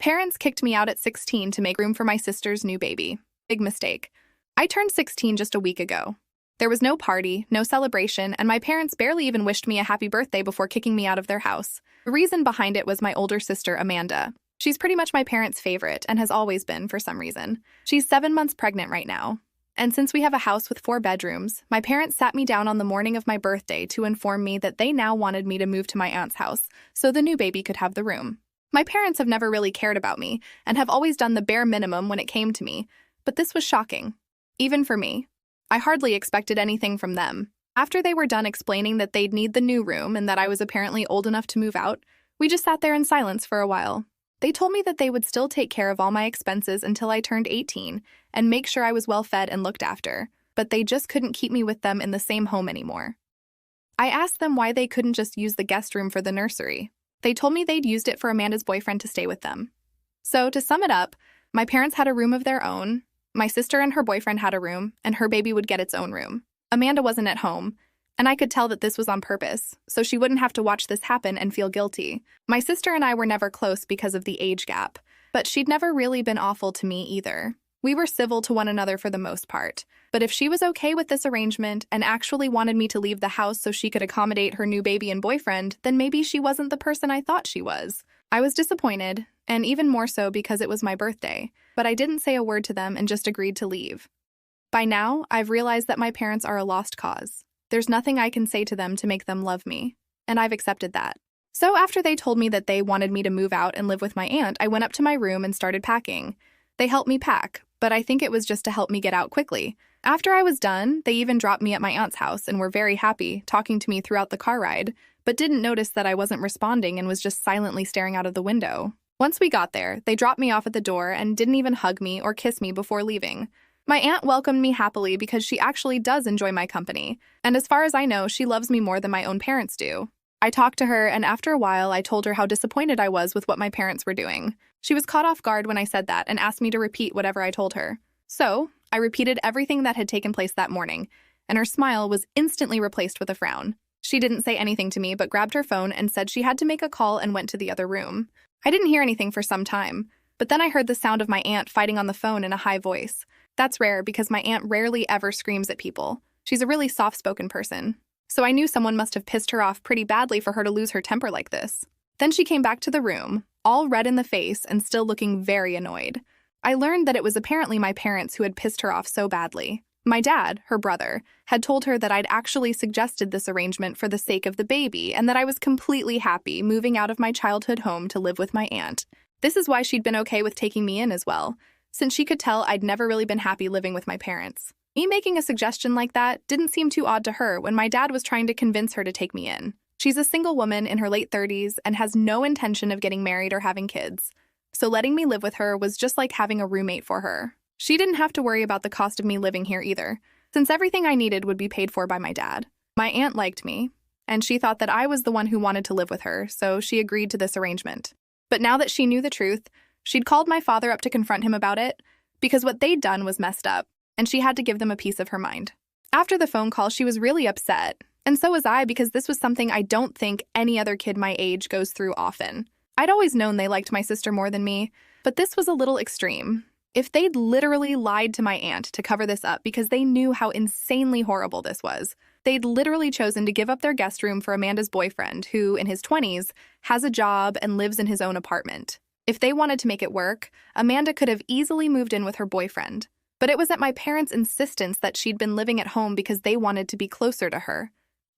Parents kicked me out at 16 to make room for my sister's new baby. Big mistake. I turned 16 just a week ago. There was no party, no celebration, and my parents barely even wished me a happy birthday before kicking me out of their house. The reason behind it was my older sister, Amanda. She's pretty much my parents' favorite and has always been for some reason. She's 7 months pregnant right now. And since we have a house with 4 bedrooms, my parents sat me down on the morning of my birthday to inform me that they now wanted me to move to my aunt's house so the new baby could have the room. My parents have never really cared about me and have always done the bare minimum when it came to me, but this was shocking. Even for me. I hardly expected anything from them. After they were done explaining that they'd need the new room and that I was apparently old enough to move out, we just sat there in silence for a while. They told me that they would still take care of all my expenses until I turned 18 and make sure I was well fed and looked after, but they just couldn't keep me with them in the same home anymore. I asked them why they couldn't just use the guest room for the nursery. They told me they'd used it for Amanda's boyfriend to stay with them. So, to sum it up, my parents had a room of their own, my sister and her boyfriend had a room, and her baby would get its own room. Amanda wasn't at home, and I could tell that this was on purpose, so she wouldn't have to watch this happen and feel guilty. My sister and I were never close because of the age gap, but she'd never really been awful to me either. We were civil to one another for the most part, but if she was okay with this arrangement and actually wanted me to leave the house so she could accommodate her new baby and boyfriend, then maybe she wasn't the person I thought she was. I was disappointed, and even more so because it was my birthday, but I didn't say a word to them and just agreed to leave. By now, I've realized that my parents are a lost cause. There's nothing I can say to them to make them love me, and I've accepted that. So after they told me that they wanted me to move out and live with my aunt, I went up to my room and started packing. They helped me pack, but I think it was just to help me get out quickly. After I was done, they even dropped me at my aunt's house and were very happy, talking to me throughout the car ride, but didn't notice that I wasn't responding and was just silently staring out of the window. Once we got there, they dropped me off at the door and didn't even hug me or kiss me before leaving. My aunt welcomed me happily because she actually does enjoy my company, and as far as I know, she loves me more than my own parents do. I talked to her, and after a while, I told her how disappointed I was with what my parents were doing. She was caught off guard when I said that and asked me to repeat whatever I told her. So, I repeated everything that had taken place that morning, and her smile was instantly replaced with a frown. She didn't say anything to me but grabbed her phone and said she had to make a call and went to the other room. I didn't hear anything for some time, but then I heard the sound of my aunt fighting on the phone in a high voice. That's rare because my aunt rarely ever screams at people. She's a really soft-spoken person. So I knew someone must have pissed her off pretty badly for her to lose her temper like this. Then she came back to the room, all red in the face and still looking very annoyed. I learned that it was apparently my parents who had pissed her off so badly. My dad, her brother, had told her that I'd actually suggested this arrangement for the sake of the baby and that I was completely happy moving out of my childhood home to live with my aunt. This is why she'd been okay with taking me in as well, since she could tell I'd never really been happy living with my parents. Me making a suggestion like that didn't seem too odd to her when my dad was trying to convince her to take me in. She's a single woman in her late 30s and has no intention of getting married or having kids, so letting me live with her was just like having a roommate for her. She didn't have to worry about the cost of me living here either, since everything I needed would be paid for by my dad. My aunt liked me, and she thought that I was the one who wanted to live with her, so she agreed to this arrangement. But now that she knew the truth, she'd called my father up to confront him about it, because what they'd done was messed up, and she had to give them a piece of her mind. After the phone call, she was really upset, and so was I because this was something I don't think any other kid my age goes through often. I'd always known they liked my sister more than me, but this was a little extreme. If they'd literally lied to my aunt to cover this up because they knew how insanely horrible this was, they'd literally chosen to give up their guest room for Amanda's boyfriend, who, in his 20s, has a job and lives in his own apartment. If they wanted to make it work, Amanda could have easily moved in with her boyfriend. But it was at my parents' insistence that she'd been living at home because they wanted to be closer to her.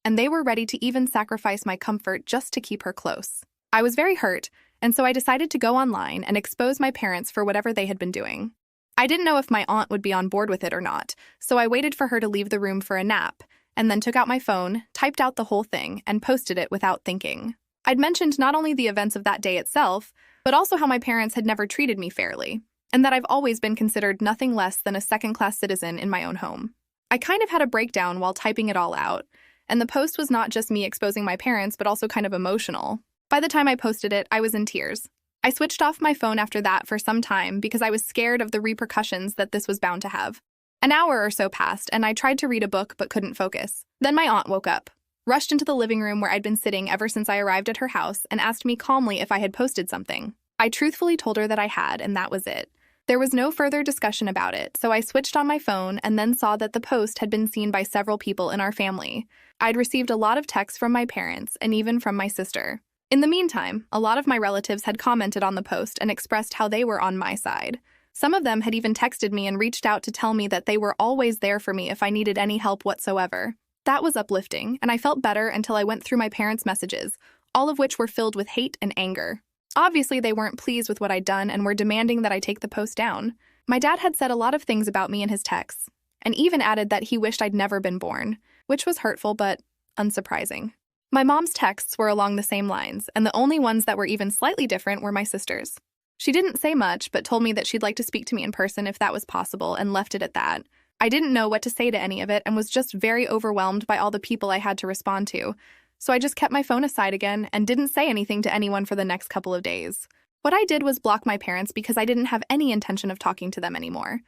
And they were ready to even sacrifice my comfort just to keep her close. I was very hurt, and so I decided to go online and expose my parents for whatever they had been doing. I didn't know if my aunt would be on board with it or not, so I waited for her to leave the room for a nap, and then took out my phone, typed out the whole thing, and posted it without thinking. I'd mentioned not only the events of that day itself, but also how my parents had never treated me fairly, and that I've always been considered nothing less than a second-class citizen in my own home. I kind of had a breakdown while typing it all out, and the post was not just me exposing my parents, but also kind of emotional. By the time I posted it, I was in tears. I switched off my phone after that for some time because I was scared of the repercussions that this was bound to have. An hour or so passed, and I tried to read a book but couldn't focus. Then my aunt woke up, rushed into the living room where I'd been sitting ever since I arrived at her house, and asked me calmly if I had posted something. I truthfully told her that I had, and that was it. There was no further discussion about it, so I switched on my phone and then saw that the post had been seen by several people in our family. I'd received a lot of texts from my parents and even from my sister. In the meantime, a lot of my relatives had commented on the post and expressed how they were on my side. Some of them had even texted me and reached out to tell me that they were always there for me if I needed any help whatsoever. That was uplifting, and I felt better until I went through my parents' messages, all of which were filled with hate and anger. Obviously, they weren't pleased with what I'd done and were demanding that I take the post down. My dad had said a lot of things about me in his texts, and even added that he wished I'd never been born, which was hurtful but unsurprising. My mom's texts were along the same lines, and the only ones that were even slightly different were my sister's. She didn't say much, but told me that she'd like to speak to me in person if that was possible, and left it at that. I didn't know what to say to any of it and was just very overwhelmed by all the people I had to respond to. So I just kept my phone aside again and didn't say anything to anyone for the next couple of days. What I did was block my parents because I didn't have any intention of talking to them anymore.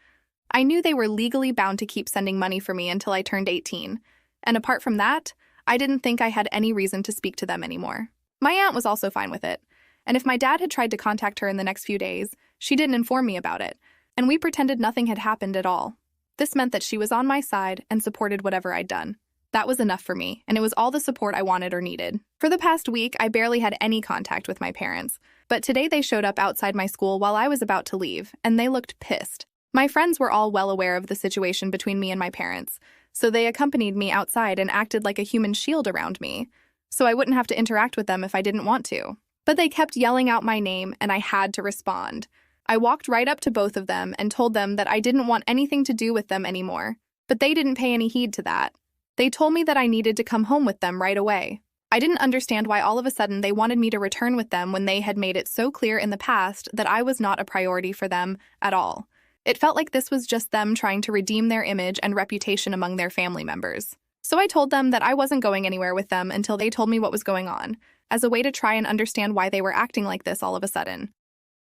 I knew they were legally bound to keep sending money for me until I turned 18. And apart from that, I didn't think I had any reason to speak to them anymore. My aunt was also fine with it. And if my dad had tried to contact her in the next few days, she didn't inform me about it. And we pretended nothing had happened at all. This meant that she was on my side and supported whatever I'd done. That was enough for me, and it was all the support I wanted or needed. For the past week, I barely had any contact with my parents, but today they showed up outside my school while I was about to leave, and they looked pissed. My friends were all well aware of the situation between me and my parents, so they accompanied me outside and acted like a human shield around me, so I wouldn't have to interact with them if I didn't want to. But they kept yelling out my name, and I had to respond. I walked right up to both of them and told them that I didn't want anything to do with them anymore, but they didn't pay any heed to that. They told me that I needed to come home with them right away. I didn't understand why all of a sudden they wanted me to return with them when they had made it so clear in the past that I was not a priority for them at all. It felt like this was just them trying to redeem their image and reputation among their family members. So I told them that I wasn't going anywhere with them until they told me what was going on, as a way to try and understand why they were acting like this all of a sudden.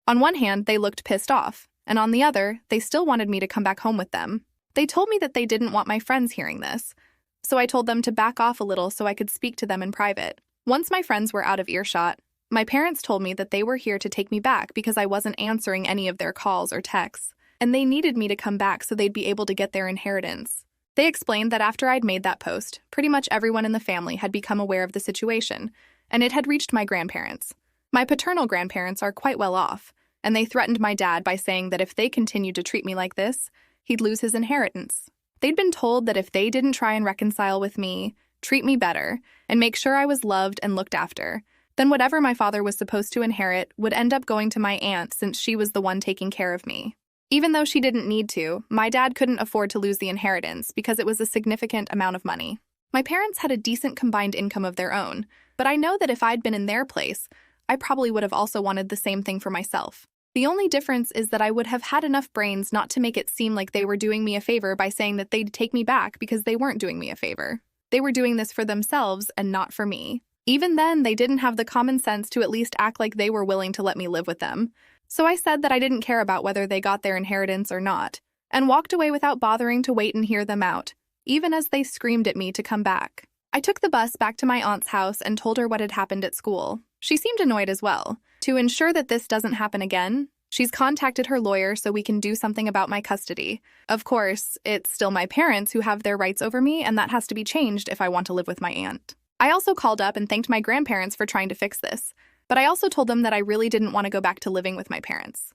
On one hand, they looked pissed off, and on the other, they still wanted me to come back home with them. They told me that they didn't want my friends hearing this, so I told them to back off a little so I could speak to them in private. Once my friends were out of earshot, my parents told me that they were here to take me back because I wasn't answering any of their calls or texts, and they needed me to come back so they'd be able to get their inheritance. They explained that after I'd made that post, pretty much everyone in the family had become aware of the situation, and it had reached my grandparents. My paternal grandparents are quite well off, and they threatened my dad by saying that if they continued to treat me like this, he'd lose his inheritance. They'd been told that if they didn't try and reconcile with me, treat me better, and make sure I was loved and looked after, then whatever my father was supposed to inherit would end up going to my aunt since she was the one taking care of me. Even though she didn't need to, my dad couldn't afford to lose the inheritance because it was a significant amount of money. My parents had a decent combined income of their own, but I know that if I'd been in their place, I probably would have also wanted the same thing for myself. The only difference is that I would have had enough brains not to make it seem like they were doing me a favor by saying that they'd take me back because they weren't doing me a favor. They were doing this for themselves and not for me. Even then, they didn't have the common sense to at least act like they were willing to let me live with them. So I said that I didn't care about whether they got their inheritance or not, and walked away without bothering to wait and hear them out, even as they screamed at me to come back. I took the bus back to my aunt's house and told her what had happened at school. She seemed annoyed as well. To ensure that this doesn't happen again, she's contacted her lawyer so we can do something about my custody. Of course, it's still my parents who have their rights over me, and that has to be changed if I want to live with my aunt. I also called up and thanked my grandparents for trying to fix this, but I also told them that I really didn't want to go back to living with my parents.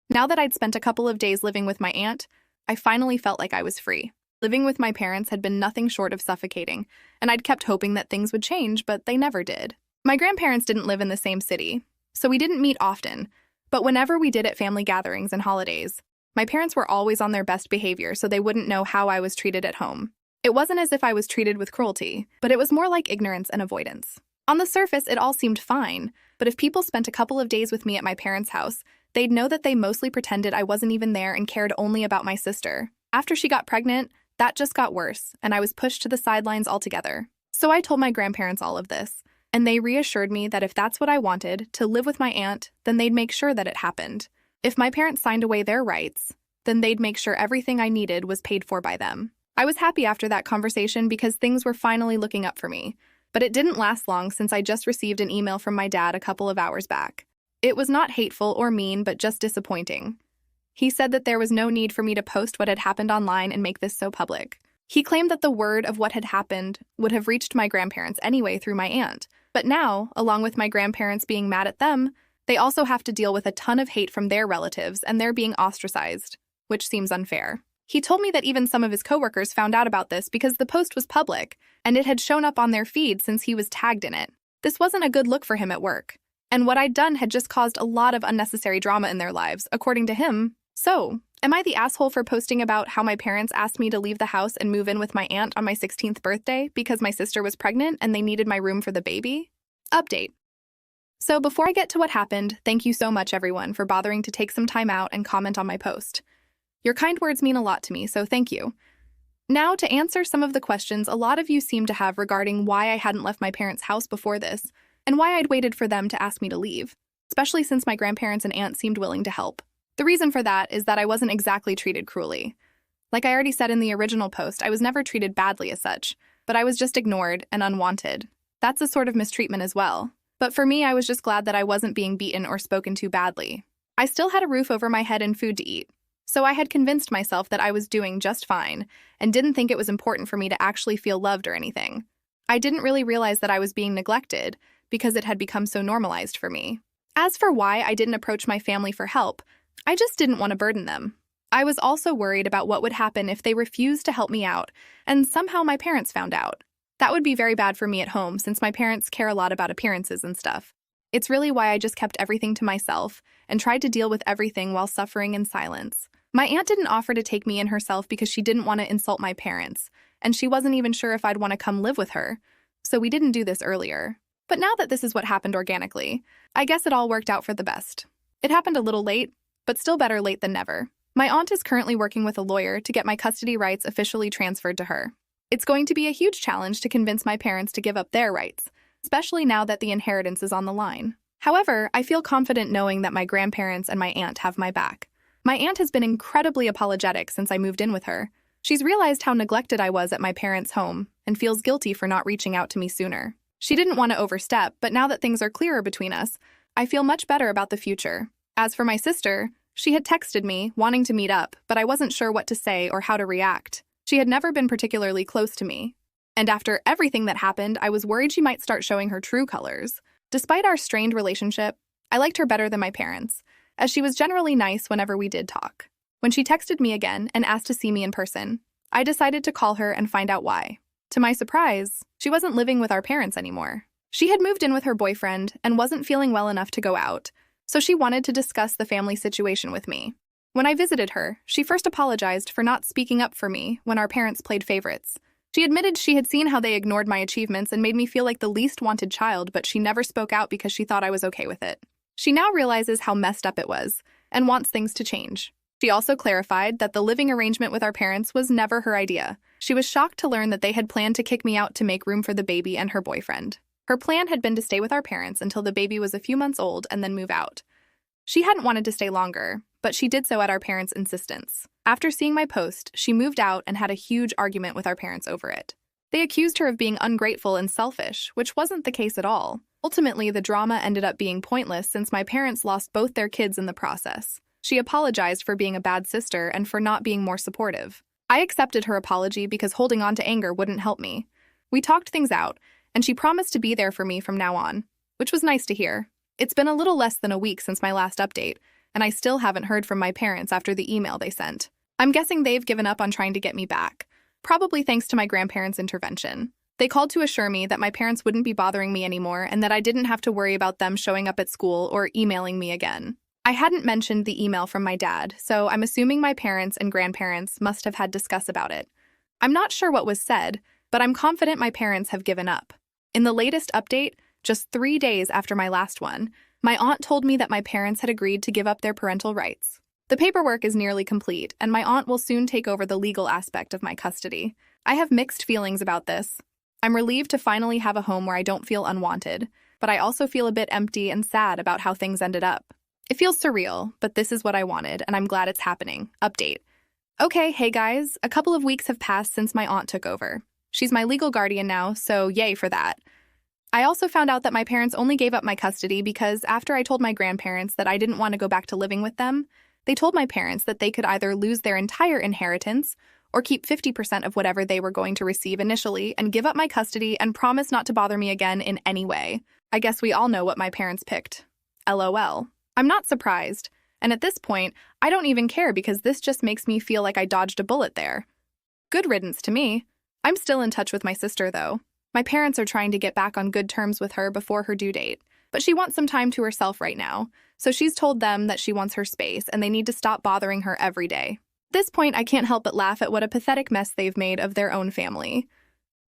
Now that I'd spent a couple of days living with my aunt, I finally felt like I was free. Living with my parents had been nothing short of suffocating, and I'd kept hoping that things would change, but they never did. My grandparents didn't live in the same city, so we didn't meet often, but whenever we did at family gatherings and holidays, my parents were always on their best behavior so they wouldn't know how I was treated at home. It wasn't as if I was treated with cruelty, but it was more like ignorance and avoidance. On the surface, it all seemed fine, but if people spent a couple of days with me at my parents' house, they'd know that they mostly pretended I wasn't even there and cared only about my sister. After she got pregnant, that just got worse, and I was pushed to the sidelines altogether. So I told my grandparents all of this, and they reassured me that if that's what I wanted, to live with my aunt, then they'd make sure that it happened. If my parents signed away their rights, then they'd make sure everything I needed was paid for by them. I was happy after that conversation because things were finally looking up for me, but it didn't last long since I just received an email from my dad a couple of hours back. It was not hateful or mean, but just disappointing. He said that there was no need for me to post what had happened online and make this so public. He claimed that the word of what had happened would have reached my grandparents anyway through my aunt. But now, along with my grandparents being mad at them, they also have to deal with a ton of hate from their relatives and they're being ostracized, which seems unfair. He told me that even some of his coworkers found out about this because the post was public and it had shown up on their feed since he was tagged in it. This wasn't a good look for him at work. And what I'd done had just caused a lot of unnecessary drama in their lives, according to him. So, am I the asshole for posting about how my parents asked me to leave the house and move in with my aunt on my 16th birthday because my sister was pregnant and they needed my room for the baby? Update. So before I get to what happened, thank you so much everyone for bothering to take some time out and comment on my post. Your kind words mean a lot to me, so thank you. Now to answer some of the questions a lot of you seem to have regarding why I hadn't left my parents' house before this, and why I'd waited for them to ask me to leave, especially since my grandparents and aunt seemed willing to help. The reason for that is that I wasn't exactly treated cruelly. Like I already said in the original post, I was never treated badly as such, but I was just ignored and unwanted. That's a sort of mistreatment as well. But for me, I was just glad that I wasn't being beaten or spoken to badly. I still had a roof over my head and food to eat, so I had convinced myself that I was doing just fine and didn't think it was important for me to actually feel loved or anything. I didn't really realize that I was being neglected because it had become so normalized for me. As for why I didn't approach my family for help, I just didn't want to burden them. I was also worried about what would happen if they refused to help me out and somehow my parents found out. That would be very bad for me at home since my parents care a lot about appearances and stuff. It's really why I just kept everything to myself and tried to deal with everything while suffering in silence. My aunt didn't offer to take me in herself because she didn't want to insult my parents, and she wasn't even sure if I'd want to come live with her, so we didn't do this earlier. But now that this is what happened organically, I guess it all worked out for the best. It happened a little late, but still better late than never. My aunt is currently working with a lawyer to get my custody rights officially transferred to her. It's going to be a huge challenge to convince my parents to give up their rights, especially now that the inheritance is on the line. However, I feel confident knowing that my grandparents and my aunt have my back. My aunt has been incredibly apologetic since I moved in with her. She's realized how neglected I was at my parents' home and feels guilty for not reaching out to me sooner. She didn't want to overstep, but now that things are clearer between us, I feel much better about the future. As for my sister, she had texted me, wanting to meet up, but I wasn't sure what to say or how to react. She had never been particularly close to me. And after everything that happened, I was worried she might start showing her true colors. Despite our strained relationship, I liked her better than my parents, as she was generally nice whenever we did talk. When she texted me again and asked to see me in person, I decided to call her and find out why. To my surprise, she wasn't living with our parents anymore. She had moved in with her boyfriend and wasn't feeling well enough to go out, so she wanted to discuss the family situation with me. When I visited her, she first apologized for not speaking up for me when our parents played favorites. She admitted she had seen how they ignored my achievements and made me feel like the least wanted child, but she never spoke out because she thought I was okay with it. She now realizes how messed up it was and wants things to change. She also clarified that the living arrangement with our parents was never her idea. She was shocked to learn that they had planned to kick me out to make room for the baby and her boyfriend. Her plan had been to stay with our parents until the baby was a few months old and then move out. She hadn't wanted to stay longer, but she did so at our parents' insistence. After seeing my post, she moved out and had a huge argument with our parents over it. They accused her of being ungrateful and selfish, which wasn't the case at all. Ultimately, the drama ended up being pointless since my parents lost both their kids in the process. She apologized for being a bad sister and for not being more supportive. I accepted her apology because holding on to anger wouldn't help me. We talked things out, and she promised to be there for me from now on, which was nice to hear. It's been a little less than a week since my last update, and I still haven't heard from my parents after the email they sent. I'm guessing they've given up on trying to get me back, probably thanks to my grandparents' intervention. They called to assure me that my parents wouldn't be bothering me anymore and that I didn't have to worry about them showing up at school or emailing me again. I hadn't mentioned the email from my dad, so I'm assuming my parents and grandparents must have had discuss about it. I'm not sure what was said, but I'm confident my parents have given up. In the latest update, just 3 days after my last one, my aunt told me that my parents had agreed to give up their parental rights. The paperwork is nearly complete, and my aunt will soon take over the legal aspect of my custody. I have mixed feelings about this. I'm relieved to finally have a home where I don't feel unwanted, but I also feel a bit empty and sad about how things ended up. It feels surreal, but this is what I wanted, and I'm glad it's happening. Update. Okay, hey guys, a couple of weeks have passed since my aunt took over. She's my legal guardian now, so yay for that. I also found out that my parents only gave up my custody because after I told my grandparents that I didn't want to go back to living with them, they told my parents that they could either lose their entire inheritance or keep 50% of whatever they were going to receive initially and give up my custody and promise not to bother me again in any way. I guess we all know what my parents picked. LOL. I'm not surprised. And at this point, I don't even care because this just makes me feel like I dodged a bullet there. Good riddance to me. I'm still in touch with my sister, though. My parents are trying to get back on good terms with her before her due date, but she wants some time to herself right now, so she's told them that she wants her space and they need to stop bothering her every day. At this point, I can't help but laugh at what a pathetic mess they've made of their own family.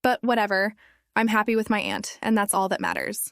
But whatever, I'm happy with my aunt, and that's all that matters.